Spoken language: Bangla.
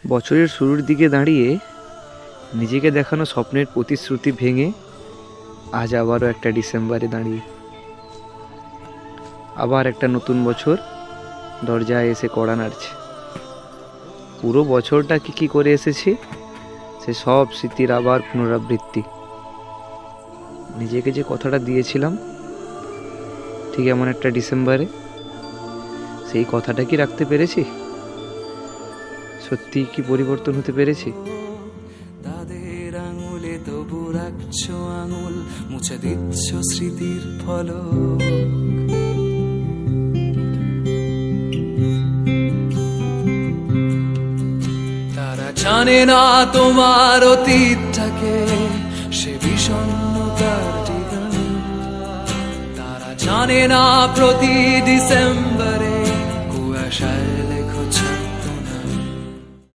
বছরের শুরুর দিকে দাঁড়িয়ে নিজেকে দেখানো স্বপ্নের প্রতিশ্রুতি ভেঙে আজ আবারও একটা ডিসেম্বরে দাঁড়িয়ে আবার একটা নতুন বছর দরজায় এসে কড়া নাড়ছে। পুরো বছরটা কি করে এসেছি সে সব স্মৃতির আবার পুনরাবৃত্তি। নিজেকে যে কথাটা দিয়েছিলাম ঠিক এমন একটা ডিসেম্বরে, সেই কথাটা কি রাখতে পেরেছি? সত্যি কি পরিবর্তন হতে পেরেছি? তাদের আঙুলে তবু রাখছো আঙুল, মুছে দিচ্ছ স্মৃতির ফলক। তারা জানে না তোমার অতীতটাকে, সে বিষণ্ণতার ঠিকানা। তারা জানে না প্রতি ডিসেম্বরে কুয়াশায়